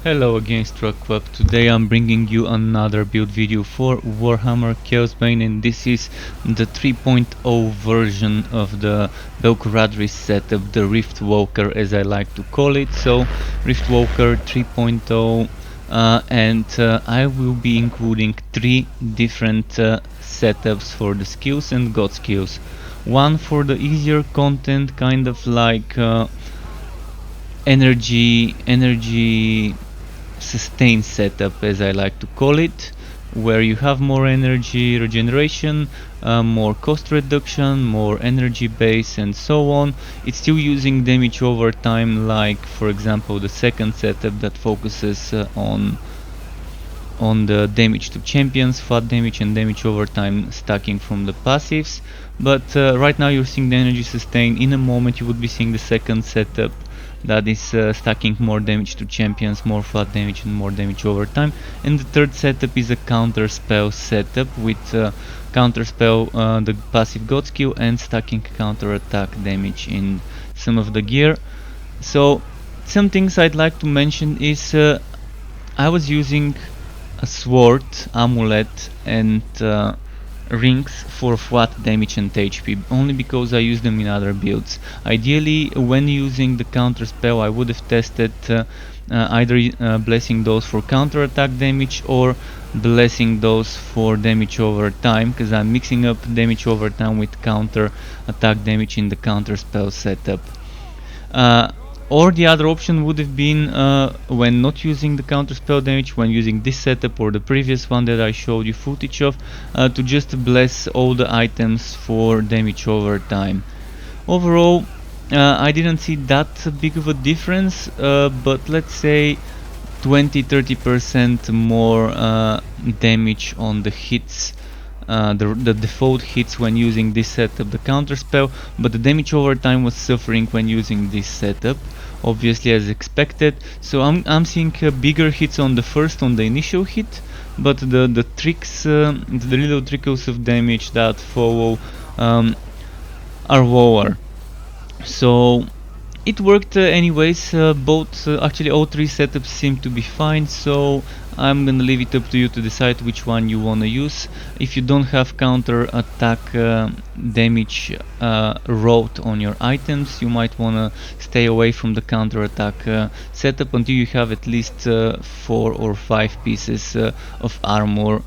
Hello again, Struckweb. Today I'm bringing you another build video for Warhammer Chaosbane, and this is the 3.0 version of the Bel-Korhadris setup, the Riftwalker as I like to call it. So Riftwalker 3.0 and I will be including three different setups for the skills and god skills. One for the easier content, kind of like energy sustain setup as I like to call it, where you have more energy regeneration, more cost reduction, more energy base and so on. It's still using damage over time, like for example the second setup that focuses on the damage to champions, flat damage and damage over time stacking from the passives. But right now you're seeing the energy sustain. In a moment you would be seeing the second setup that is stacking more damage to champions, more flat damage and more damage over time. And the third setup is a counter spell setup with counter spell, the passive god skill, and stacking counter attack damage in some of the gear. So some things I'd like to mention is I was using a sword, amulet and rings for flat damage and HP, only because I use them in other builds. Ideally, when using the counter spell, I would have tested either blessing those for counter attack damage or blessing those for damage over time, because I'm mixing up damage over time with counter attack damage in the counter spell setup. Or the other option would have been, when not using the counter spell damage, when using this setup or the previous one that I showed you footage of, to just bless all the items for damage over time. Overall, I didn't see that big of a difference, but let's say 20-30% more damage on the hits. The default hits when using this setup, the counter spell, but the damage over time was suffering when using this setup, obviously as expected. So I'm seeing bigger hits on the initial hit, but the tricks, the little trickles of damage that follow are lower. So it worked anyways. Actually all three setups seem to be fine, so I'm gonna leave it up to you to decide which one you wanna use. If you don't have counter attack damage wrought on your items, you might wanna stay away from the counter attack setup until you have at least 4 or 5 pieces of armor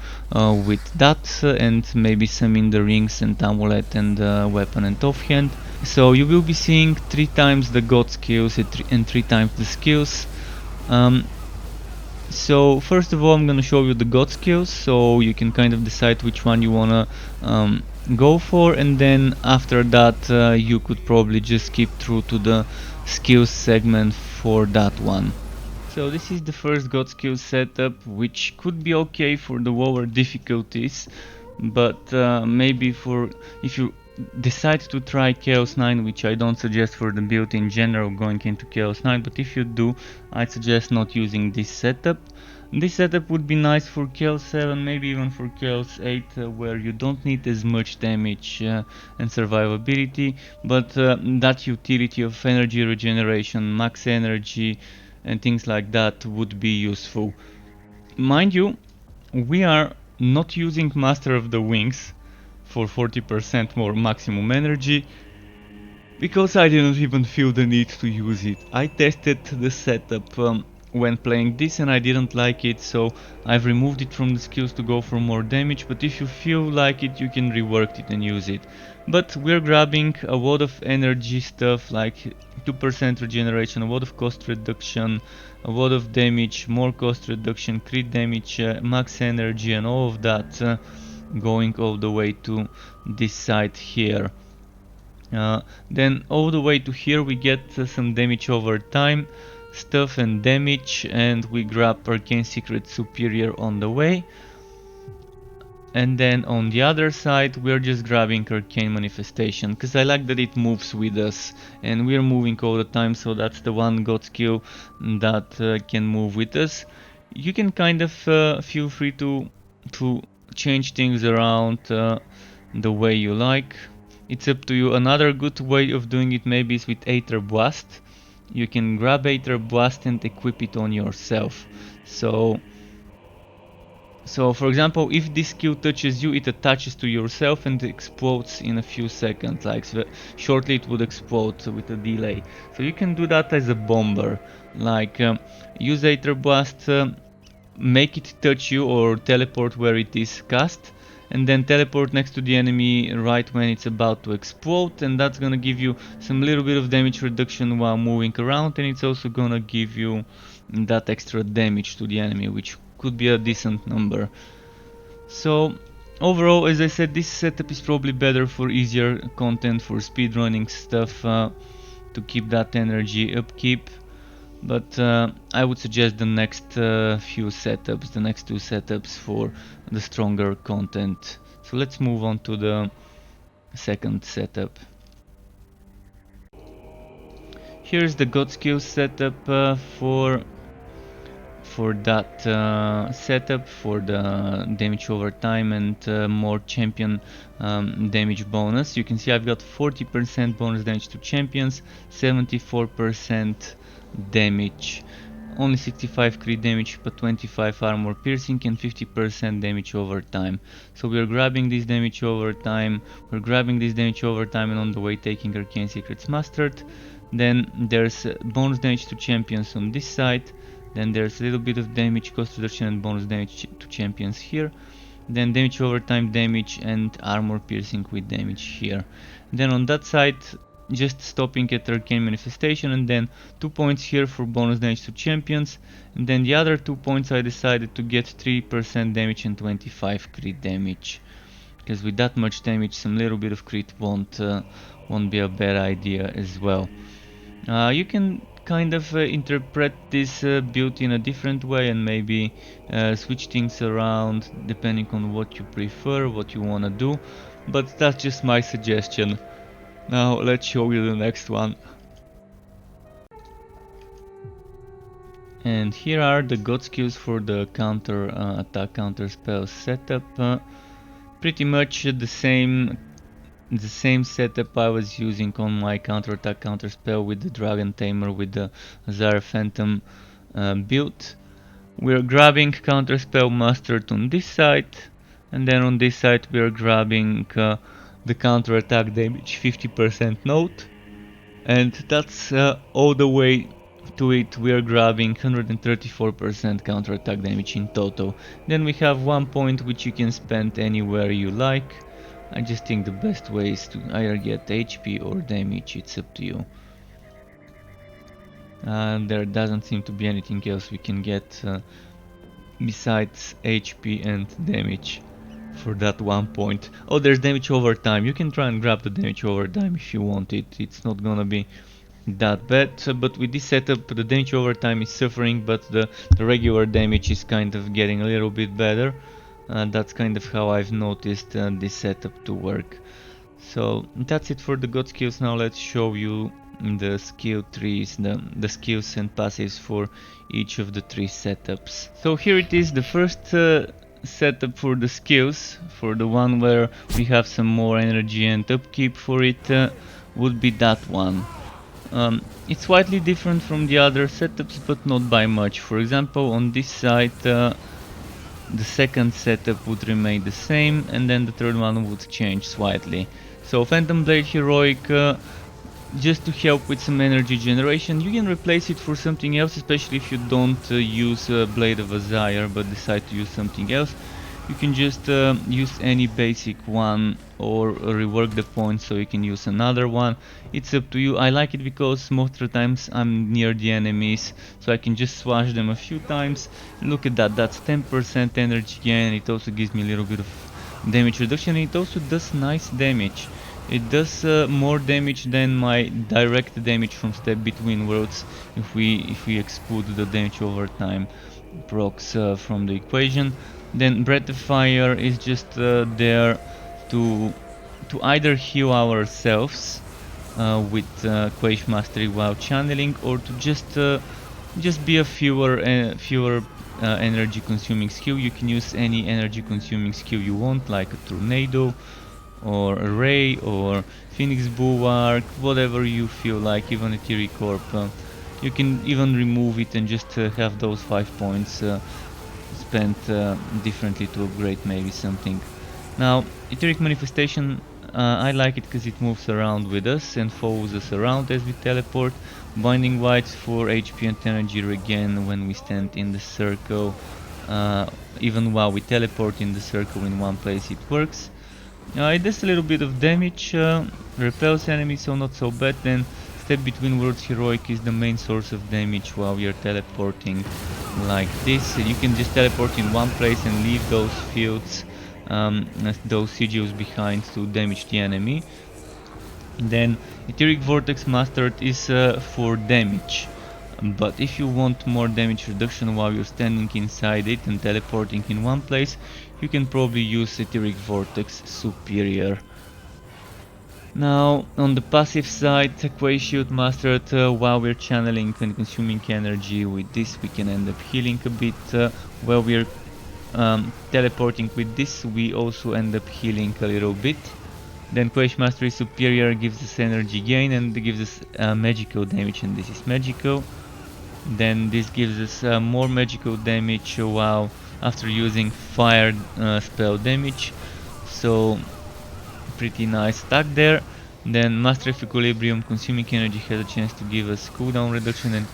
with that, and maybe some in the rings and amulet and weapon and offhand. So you will be seeing 3 times the god skills and 3 times the skills. So first of all I'm gonna show you the god skills, so you can kind of decide which one you wanna go for, and then after that you could probably just skip through to the skills segment for that one. So this is the first god skill setup, which could be okay for the lower difficulties, but maybe for if you decide to try Chaos 9, which I don't suggest for the build in general going into Chaos 9, but if you do, I'd suggest not using this setup. This setup would be nice for Chaos 7, maybe even for Chaos 8, where you don't need as much damage and survivability, but that utility of energy regeneration, max energy and things like that would be useful. Mind you, we are not using Master of the Wings for 40% more maximum energy, because I didn't even feel the need to use it. I tested the setup when playing this and I didn't like it, so I've removed it from the skills to go for more damage, but if you feel like it, you can rework it and use it. But we're grabbing a lot of energy stuff, like 2% regeneration, a lot of cost reduction, a lot of damage, more cost reduction, crit damage, max energy and all of that, going all the way to this side here. Then all the way to here we get some damage over time stuff and damage, and we grab Arcane Secret Superior on the way. And then on the other side we're just grabbing Arcane Manifestation, because I like that it moves with us and we're moving all the time, so that's the one god skill that can move with us. You can kind of feel free to change things around the way you like. It's up to you. Another good way of doing it maybe is with Aether Blast. you can grab Aether Blast and equip it on yourself. So for example, if this skill touches you, it attaches to yourself and explodes in a few seconds. Like shortly it would explode with a delay. So you can do that as a bomber. Like use Aether Blast, make it touch you or teleport where it is cast, and then teleport next to the enemy right when it's about to explode, and that's gonna give you some little bit of damage reduction while moving around, and it's also gonna give you that extra damage to the enemy, which could be a decent number. So overall, as I said, this setup is probably better for easier content, for speedrunning stuff, to keep that energy upkeep. But I would suggest the next few setups, the next two setups for the stronger content. So let's move on to the second setup. Here's the God Skills setup for that setup, for the damage over time and more champion damage bonus. You can see I've got 40% bonus damage to champions, 74% damage, only 65 crit damage but 25 armor piercing and 50% damage over time. So we're grabbing this damage over time, and on the way taking Arcane Secrets Mastered. Then there's bonus damage to champions on this side, then there's a little bit of damage cost reduction and bonus damage to champions here, then damage over time damage and armor piercing with damage here. Then on that side, just stopping at Arcane Manifestation, and then 2 points here for bonus damage to champions, and then the other 2 points I decided to get 3% damage and 25 crit damage, because with that much damage some little bit of crit won't be a bad idea as well. You can kind of interpret this build in a different way and maybe switch things around depending on what you prefer, what you want to do, but that's just my suggestion. Now let's show you the next one. And here are the god skills for the counter attack, counter spell setup. Pretty much the same setup I was using on my counter attack, counter spell with the Dragon Tamer, with the Azar Phantom build. We're grabbing counter spell mastered on this side, and then on this side we're grabbing the counter attack damage 50% note, and that's all the way to it. We're grabbing 134% counter attack damage in total. Then we have 1 point which you can spend anywhere you like. I just think the best way is to either get HP or damage, it's up to you. There doesn't seem to be anything else we can get besides HP and damage for that 1 point. Oh, there's damage over time. You can try and grab the damage over time if you want it. It's not gonna be that bad, but with this setup the damage over time is suffering, but the regular damage is kind of getting a little bit better. That's kind of how I've noticed this setup to work. So that's it for the god skills. Now let's show you the skill trees, the skills and passives for each of the three setups. So here it is, the first setup for the skills, for the one where we have some more energy and upkeep for it, would be that one. It's slightly different from the other setups, but not by much. For example, on this side the second setup would remain the same, and then the third one would change slightly. So Phantom Blade Heroic, just to help with some energy generation. You can replace it for something else, especially if you don't use Blade of Azire but decide to use something else. You can just use any basic one or rework the points so you can use another one. It's up to you. I like it because most of the times I'm near the enemies, so I can just swash them a few times. Look at that, that's 10% energy gain. It also gives me a little bit of damage reduction. It also does nice damage. It does more damage than my direct damage from Step Between Worlds if we exclude the damage over time procs from the equation. Then Breath of Fire is just there to either heal ourselves with Quake Mastery while channeling, or to just be a fewer energy consuming skill. You can use any energy consuming skill you want, like a tornado or a ray or Phoenix Bulwark, whatever you feel like, even a Thierry Corp. You can even remove it and just have those 5 points spent differently to upgrade maybe something. Now, Etheric Manifestation, I like it because it moves around with us and follows us around as we teleport. Binding Whites for HP and energy regen when we stand in the circle. Even while we teleport in the circle in one place, it works. It does a little bit of damage, repels enemies, so not so bad. Then Step Between Worlds Heroic is the main source of damage while we are teleporting like this. You can just teleport in one place and leave those fields, those sigils behind to damage the enemy. Then Etheric Vortex Mastered is for damage. But if you want more damage reduction while you're standing inside it and teleporting in one place, you can probably use Etheric Vortex Superior. Now, on the passive side, Quake Shield Mastered, while we're channeling and consuming energy with this, we can end up healing a bit. While we're teleporting with this, we also end up healing a little bit. Then Quake Mastery Superior gives us energy gain and gives us magical damage, and this is magical. Then this gives us more magical damage while after using fire spell damage, so pretty nice stack there. Then Master of Equilibrium, consuming energy, has a chance to give us cooldown reduction,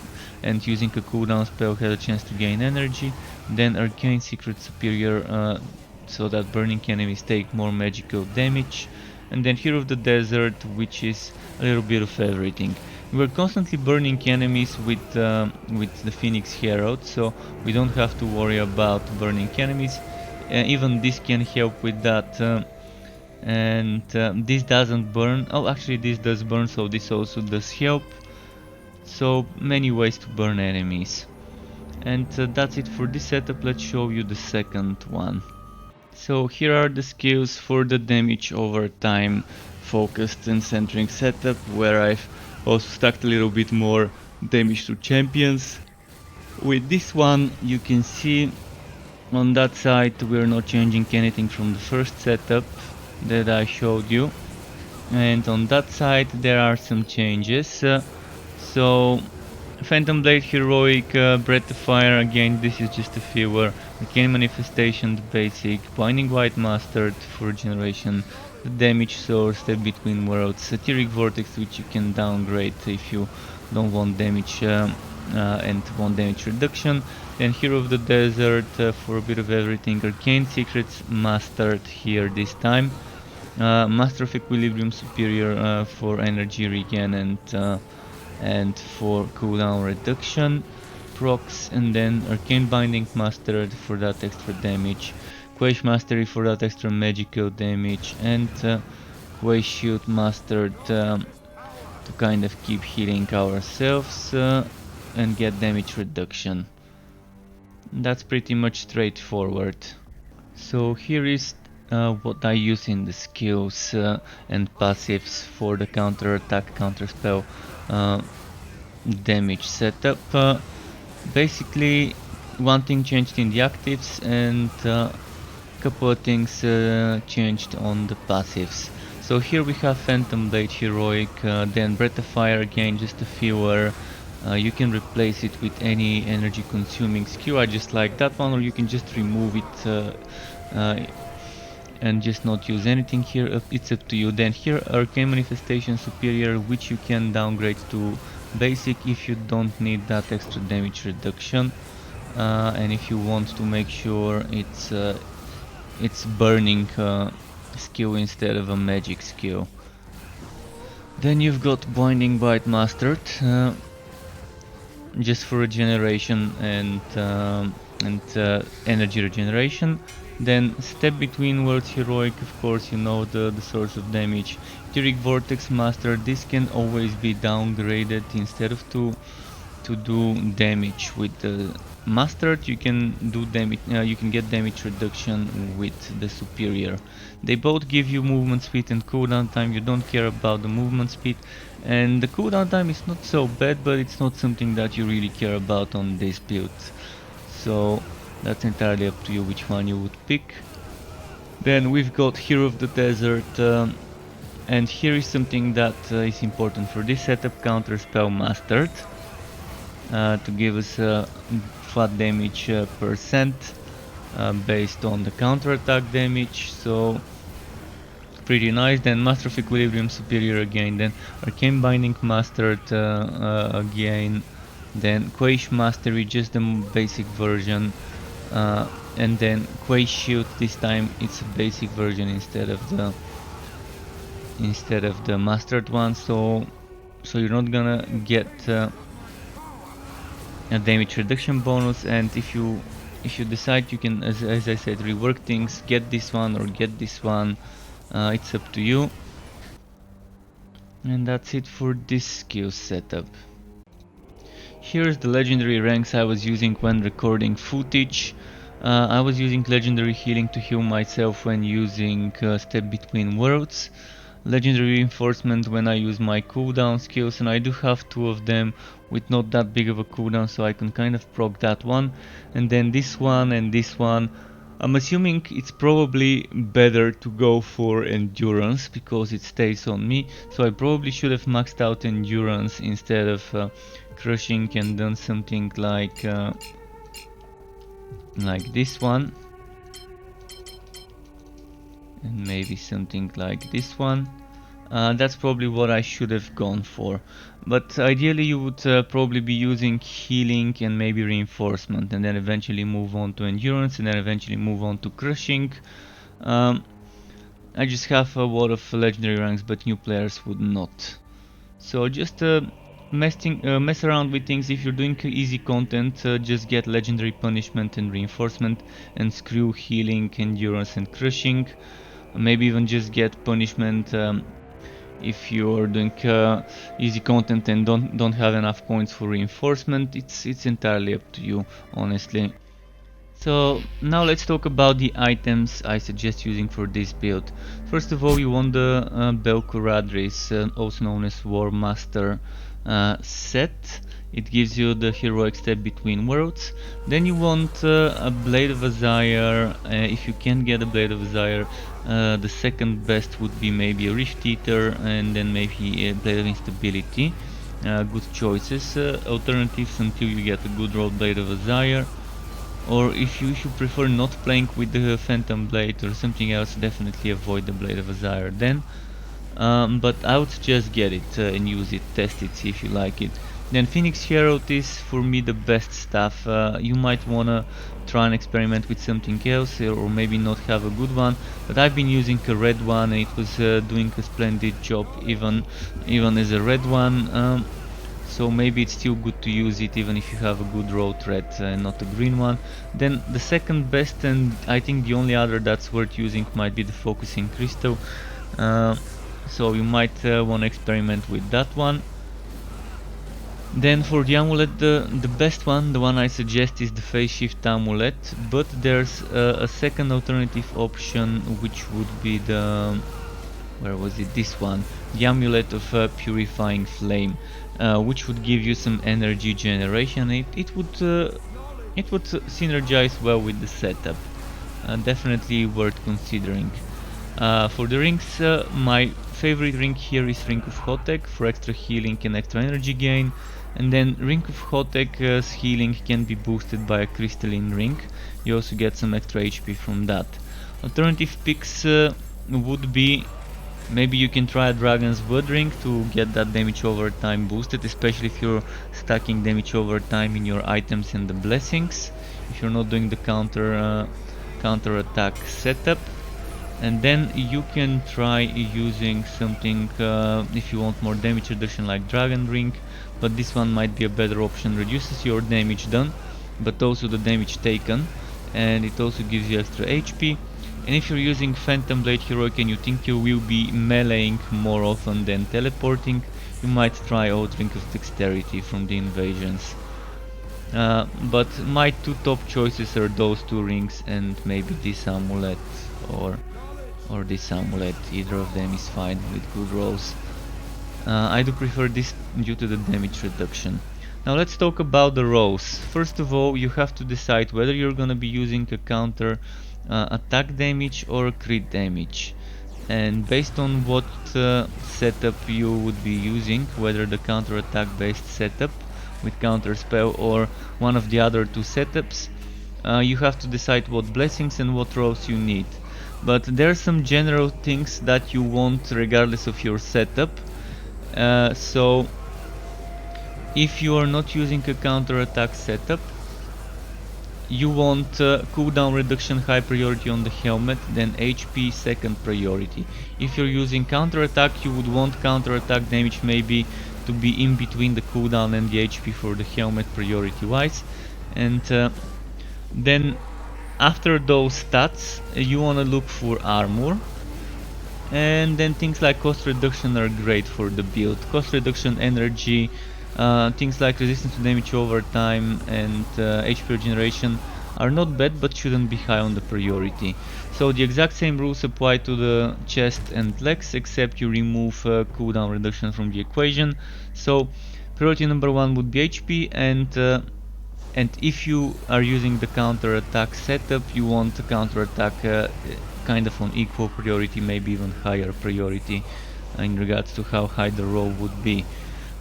and using a cooldown spell has a chance to gain energy. Then Arcane Secret Superior, so that burning enemies take more magical damage. And then Hero of the Desert, which is a little bit of everything. We're constantly burning enemies with the Phoenix Herald, so we don't have to worry about burning enemies. Even this can help with that. And this doesn't burn. Oh, actually this does burn, so this also does help. So many ways to burn enemies. And that's it for this setup. Let's show you the second one. So here are the skills for the damage over time focused and centering setup, where I've also stacked a little bit more damage to champions. With this one you can see on that side we're not changing anything from the first setup that I showed you, and on that side there are some changes. So Phantom Blade Heroic, Breath of Fire, again this is just a fewer. Arcane Manifestation, the basic. Binding White Mastered for regeneration. The damage source, Step Between Worlds. Etheric Vortex, which you can downgrade if you don't want damage and want damage reduction. Then Hero of the Desert for a bit of everything. Arcane Secrets Mastered here this time. Master of Equilibrium Superior for energy regen and for cooldown reduction procs, and then Arcane Binding Mastered for that extra damage, Quake Mastery for that extra magical damage, and Quake Shield Mastered to kind of keep healing ourselves and get damage reduction. That's pretty much straightforward. So here is what I use in the skills and passives for the counter attack, counter spell damage setup. Basically, one thing changed in the actives and a couple of things changed on the passives. So here we have Phantom Blade Heroic, then Breath of Fire, again just a fewer. You can replace it with any energy consuming skill. I just like that one, or you can just remove it and just not use anything here. It's up to you. Then here Arcane Manifestation Superior, which you can downgrade to basic if you don't need that extra damage reduction, and if you want to make sure it's burning skill instead of a magic skill. Then you've got Binding Bite Mastered, just for regeneration and energy regeneration. Then Step Between Worlds Heroic, of course you know the source of damage. Etheric Vortex Master, this can always be downgraded. Instead of to do damage with the Mastered, you can do damage. You can get damage reduction with the Superior. They both give you movement speed and cooldown time. You don't care about the movement speed, and the cooldown time is not so bad, but it's not something that you really care about on this build. So that's entirely up to you which one you would pick. Then we've got Hero of the Desert, and here is something that is important for this setup: Counter Spell Mastered. to give us flat damage percent based on the counter attack damage, so pretty nice. Then Master of Equilibrium Superior again, then Arcane Binding Mastered again, then Quaish Mastery, just the basic version, and then Quaish Shield. This time it's a basic version instead of the mastered one, so you're not gonna get a damage reduction bonus. And if you decide, you can, as I said, rework things, get this one or get this one. It's up to you. And that's it for this skill setup. Here's the legendary ranks I was using when recording footage. I was using legendary healing to heal myself when using Step Between Worlds, legendary reinforcement when I use my cooldown skills, and I do have two of them with not that big of a cooldown, so I can kind of proc that one. And then this one and this one, I'm assuming it's probably better to go for endurance because it stays on me, so I probably should have maxed out endurance instead of crushing and done something like this one, and maybe something like this one. That's probably what I should have gone for, but ideally you would probably be using healing and maybe reinforcement, and then eventually move on to endurance, and then eventually move on to crushing. I just have a lot of legendary ranks, but new players would not. So just mess around with things. If you're doing easy content, just get legendary punishment and reinforcement, and screw healing, endurance and crushing. Maybe even just get punishment if you're doing easy content and don't have enough points for reinforcement. It's entirely up to you, honestly. So now let's talk about the items I suggest using for this build. First of all, you want the Bel-Korhadris, also known as Warmaster Set. It gives you the heroic Step Between Worlds. Then you want a Blade of Azire. If you can get a Blade of Azire, the second best would be maybe a Rift Eater, and then maybe a Blade of Instability. Good choices. Alternatives until you get a good rolled Blade of Azire. Or if you prefer not playing with the Phantom Blade or something else, definitely avoid the Blade of Azire then. But I would suggest get it and use it, test it, see if you like it. Then Phoenix Herald is for me the best stuff. You might wanna try and experiment with something else, or maybe not have a good one, but I've been using a red one and it was doing a splendid job even as a red one. So maybe it's still good to use it even if you have a good road red and not a green one. Then the second best, and I think the only other that's worth using, might be the Focusing Crystal. So you might want to experiment with that one. Then for the amulet, the best one, the one I suggest, is the Phase Shift amulet, but there's a second alternative option, which would be the, where was it, this one, the amulet of Purifying Flame, which would give you some energy generation. It would synergize well with the setup. Definitely worth considering. For the rings, my favorite ring here is Ring of Hotek for extra healing and extra energy gain. And then Ring of Hotek's healing can be boosted by a crystalline ring. You also get some extra HP from that. Alternative picks would be, maybe you can try a Dragon's Blood ring to get that damage over time boosted, especially if you're stacking damage over time in your items and the blessings, if you're not doing the counter attack setup. And then you can try using something if you want more damage reduction, like Dragon Ring, but this one might be a better option. Reduces your damage done, but also the damage taken, and it also gives you extra HP. And if you're using Phantom Blade Heroic and you think you will be meleeing more often than teleporting, you might try Old Ring of Dexterity from the Invasions. But my two top choices are those two rings and maybe this amulet or this amulet. Either of them is fine with good rolls. I do prefer this due to the damage reduction. Now let's talk about the rolls. First of all, you have to decide whether you're gonna be using a counter attack damage or crit damage. And based on what setup you would be using, whether the counter attack based setup with counter spell or one of the other two setups. You have to decide what blessings and what rolls you need. But there are some general things that you want regardless of your setup. So if you are not using a counter attack setup, you want cooldown reduction high priority on the helmet, then HP second priority. If you're using counter attack, you would want counter attack damage maybe to be in between the cooldown and the HP for the helmet priority wise. And then after those stats, you want to look for armor. And then things like cost reduction are great for the build. Cost reduction, energy, things like resistance to damage over time and HP regeneration are not bad, but shouldn't be high on the priority. So the exact same rules apply to the chest and legs, except you remove cooldown reduction from the equation. So priority number 1 would be HP, and if you are using the counter attack setup, you want the counter attack kind of on equal priority, maybe even higher priority in regards to how high the roll would be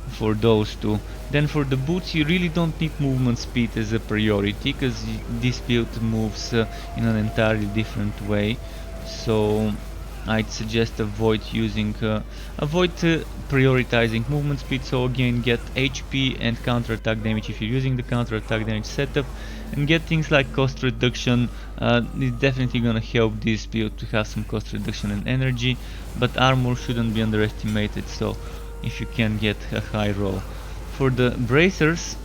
for those two. Then for the boots, you really don't need movement speed as a priority, because this build moves in an entirely different way. So I'd suggest avoid prioritizing movement speed. So again, get HP and counter attack damage if you're using the counter attack damage setup, and get things like cost reduction. It's definitely gonna help this build to have some cost reduction and energy, but armor shouldn't be underestimated, so if you can get a high roll. For the bracers,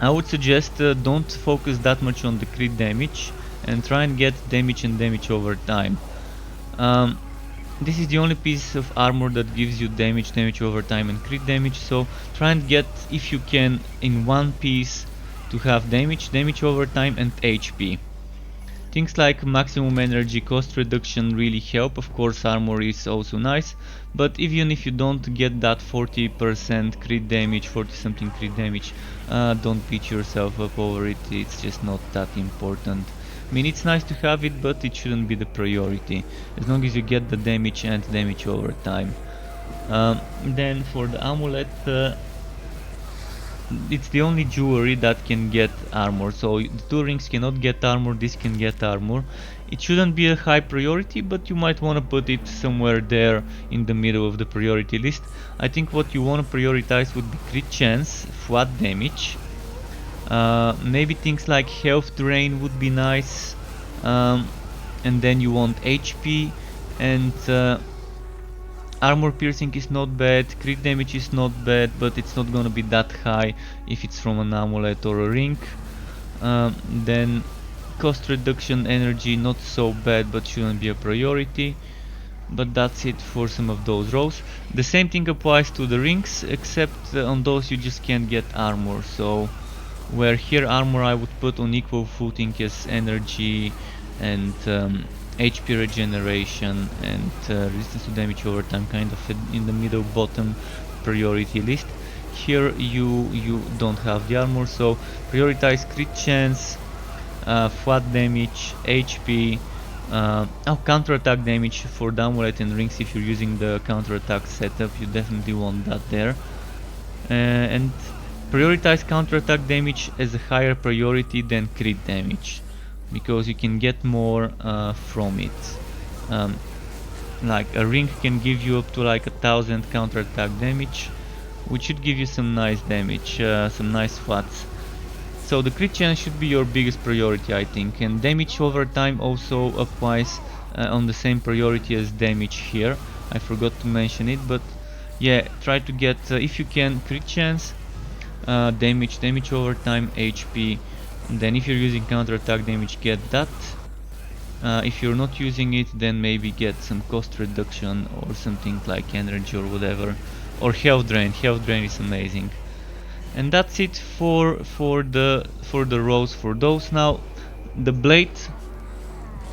I would suggest don't focus that much on the crit damage and try and get damage and damage over time. This is the only piece of armor that gives you damage over time and crit damage, so try and get, if you can, in one piece to have damage over time and HP. Things like maximum energy, cost reduction really help. Of course, armor is also nice, but even if you don't get that 40% crit damage, 40 something crit damage, don't beat yourself up over it. It's just not that important. I mean, it's nice to have it, but it shouldn't be the priority, as long as you get the damage and damage over time. Then for the amulet, it's the only jewelry that can get armor. So the two rings cannot get armor, this can get armor. It shouldn't be a high priority, but you might want to put it somewhere there in the middle of the priority list. I think what you want to prioritize would be crit chance, flat damage. Maybe things like health drain would be nice, and then you want HP, and armor piercing is not bad, crit damage is not bad, but it's not gonna be that high if it's from an amulet or a ring. Then cost reduction, energy, not so bad, but shouldn't be a priority. But that's it for some of those rows. The same thing applies to the rings, except on those you just can't get armor. So where here armor I would put on equal footing as energy and HP regeneration and resistance to damage over time, kind of in the middle bottom priority list. Here you don't have the armor, so prioritize crit chance, flat damage, HP, counter attack damage for the amulet and rings. If you're using the counter attack setup, you definitely want that there, and prioritize counter attack damage as a higher priority than crit damage, because you can get more from it. Like a ring can give you up to like 1000 counter attack damage, which should give you some nice damage, some nice flats. So the crit chance should be your biggest priority, I think, and damage over time also applies on the same priority as damage here. I forgot to mention it, but yeah, try to get, if you can, crit chance, damage over time, HP. And then if you're using counter attack damage, get that. If you're not using it, then maybe get some cost reduction or something like energy or whatever, or health drain. Health drain is amazing. And that's it for the rows for those. Now the blade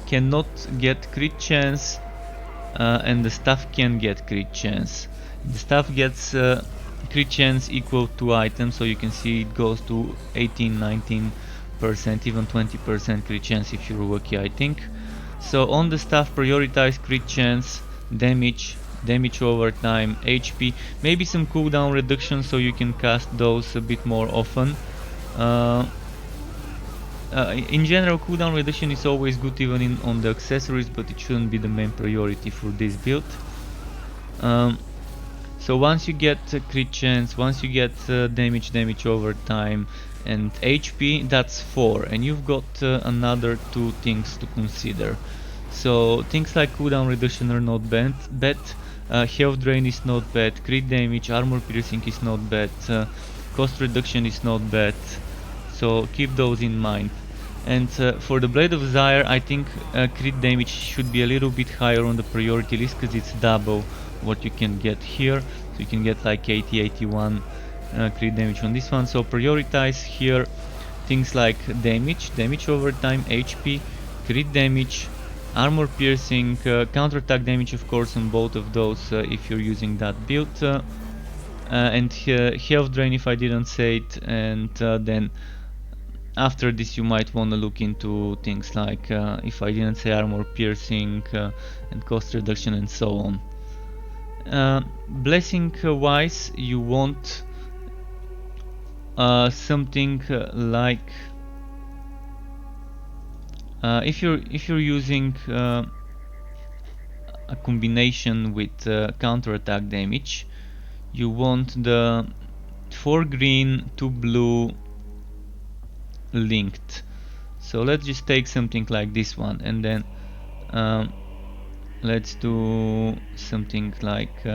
cannot get crit chance, and the staff can get crit chance. The staff gets crit chance equal to items, so you can see it goes to 18-19%, even 20% crit chance if you're lucky, I think. So on the staff, prioritize crit chance, damage, damage over time, HP, maybe some cooldown reduction so you can cast those a bit more often. In general, cooldown reduction is always good even on the accessories, but it shouldn't be the main priority for this build. So once you get crit chance, once you get damage over time and HP, that's 4, and you've got another 2 things to consider. So things like cooldown reduction are not bad, health drain is not bad, crit damage, armor piercing is not bad, cost reduction is not bad, so keep those in mind. And for the Blade of Zyre, I think crit damage should be a little bit higher on the priority list, because it's double what you can get here. So you can get like 80, 81 crit damage on this one. So prioritize here things like damage over time, HP, crit damage, armor piercing, counterattack damage of course on both of those if you're using that build, and health drain if I didn't say it, and then after this you might want to look into things like, if I didn't say, armor piercing and cost reduction and so on. Blessing wise, you want something like, if you're using a combination with counterattack damage, you want the 4 green, 2 blue linked. So let's just take something like this one, and then let's do something like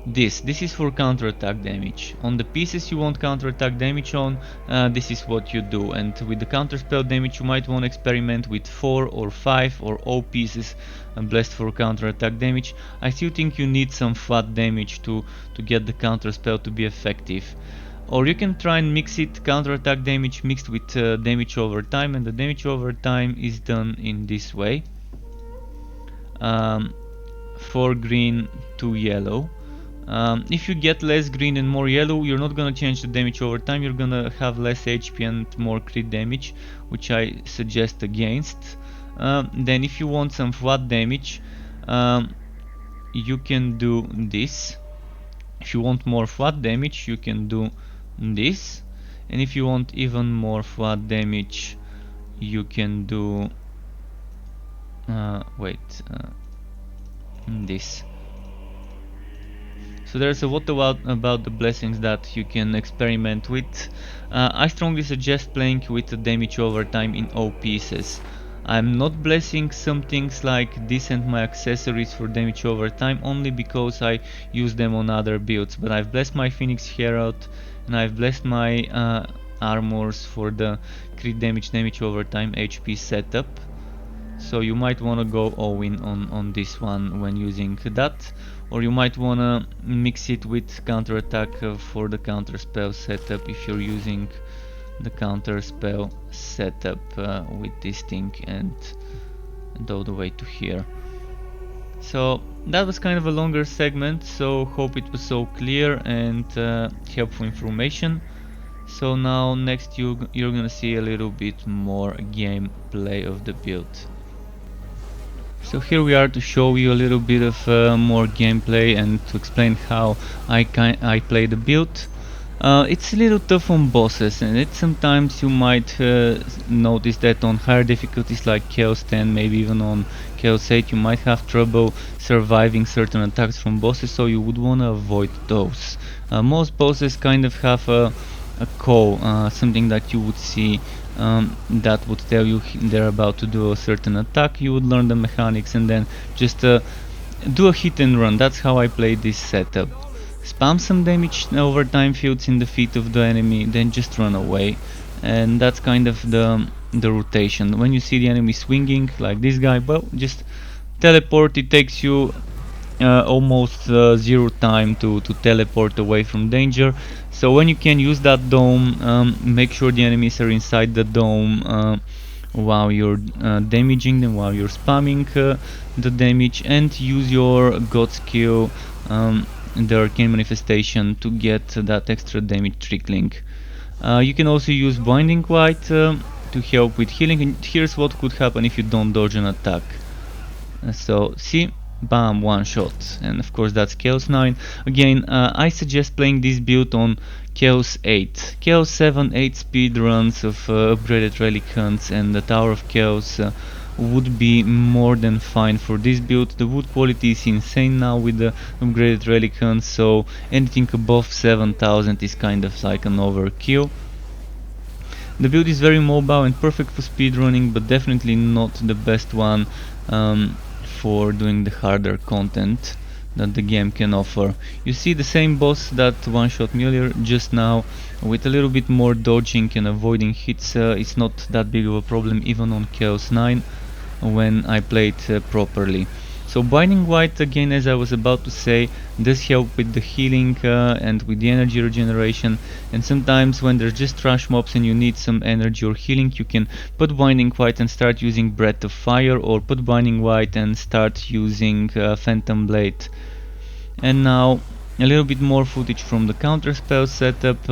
this is for counterattack damage. On the pieces you want counterattack damage on, this is what you do. And with the counterspell damage you might want to experiment with 4 or 5 or all pieces blessed for counterattack damage. I still think you need some flat damage to get the counterspell to be effective. Or you can try and mix it, counterattack damage mixed with damage over time, and the damage over time is done in this way. 4 green, 2 yellow. If you get less green and more yellow, you're not gonna change the damage over time, you're gonna have less HP and more crit damage, which I suggest against. Then if you want some flat damage, you can do this. If you want more flat damage, you can do this. And if you want even more flat damage, you can do this. So there's a lot about the blessings that you can experiment with. I strongly suggest playing with the damage over time in all pieces. I'm not blessing some things like this and my accessories for damage over time only because I use them on other builds, but I've blessed my Phoenix Herald and I've blessed my armors for the crit damage over time HP setup. So you might want to go all in on this one when using that, or you might want to mix it with counterattack for the counterspell setup if you're using the counterspell setup with this thing and all the way to here. So that was kind of a longer segment, so hope it was so clear and helpful information. So now next you're gonna see a little bit more gameplay of the build. So here we are to show you a little bit of more gameplay and to explain how I play the build. It's a little tough on bosses, and sometimes you might notice that on higher difficulties like Chaos 10, maybe even on Chaos 8, you might have trouble surviving certain attacks from bosses, so you would want to avoid those. Most bosses kind of have a call, something that you would see that would tell you they're about to do a certain attack. You would learn the mechanics and then just do a hit and run. That's how I play this setup. Spam some damage over time fields in the feet of the enemy, then just run away, and that's kind of the rotation. When you see the enemy swinging like this guy, well, just teleport. It takes you almost 0 time to teleport away from danger. So when you can use that dome, make sure the enemies are inside the dome while you're damaging them, while you're spamming the damage, and use your god skill, the Arcane Manifestation, to get that extra damage trickling. You can also use Blinding Light to help with healing, and here's what could happen if you don't dodge an attack. So see, bam, one shot, and of course that's Chaos 9. Again, I suggest playing this build on Chaos 8. Chaos 7, 8 speed runs of upgraded relic hunts and the Tower of Chaos would be more than fine for this build. The wood quality is insane now with the upgraded relic hunts, so anything above 7000 is kind of like an overkill. The build is very mobile and perfect for speedrunning, but definitely not the best one for doing the harder content that the game can offer. You see the same boss that one-shot me earlier, just now with a little bit more dodging and avoiding hits. It's not that big of a problem even on Chaos 9 when I played properly. So Binding White, again, as I was about to say, does help with the healing and with the energy regeneration, and sometimes when there's just trash mobs and you need some energy or healing, you can put Binding White and start using Breath of Fire, or put Binding White and start using Phantom Blade. And now a little bit more footage from the counterspell setup.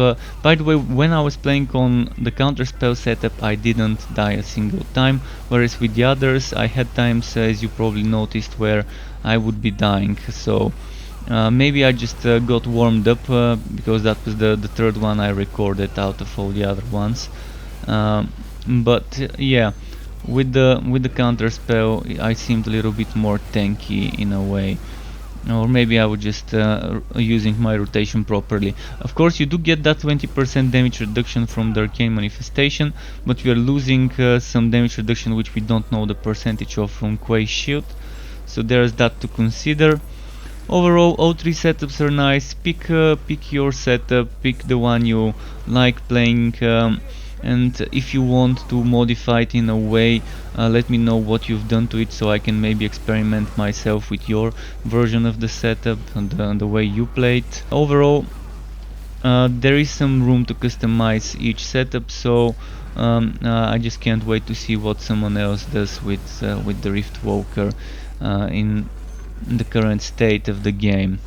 By the way, when I was playing on the counterspell setup, I didn't die a single time, whereas with the others I had times, as you probably noticed, where I would be dying. So maybe I just got warmed up because that was the third one I recorded out of all the other ones. But yeah, with the counterspell I seemed a little bit more tanky in a way. Or maybe I was just using my rotation properly. Of course you do get that 20% damage reduction from the Arcane Manifestation, but we are losing some damage reduction which we don't know the percentage of from Quay's shield. So there's that to consider. Overall, all three setups are nice. Pick your setup, pick the one you like playing, and if you want to modify it in a way, let me know what you've done to it so I can maybe experiment myself with your version of the setup and the way you play it. Overall, there is some room to customize each setup, so I just can't wait to see what someone else does with the Riftwalker in the current state of the game.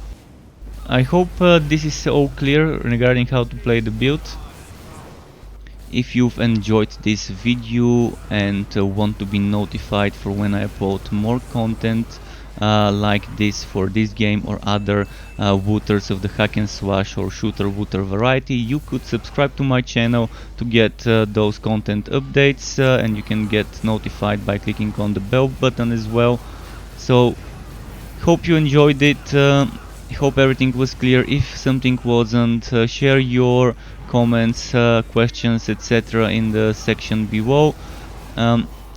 I hope this is all clear regarding how to play the build. If you've enjoyed this video and want to be notified for when I upload more content like this for this game or other wooters of the hack and slash or shooter wooter variety, you could subscribe to my channel to get those content updates, and you can get notified by clicking on the bell button as well. So hope you enjoyed it. Hope everything was clear. If something wasn't, share your comments, questions, etc. in the section below.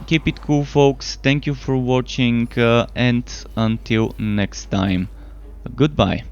Keep it cool, folks. Thank you for watching, and until next time, goodbye.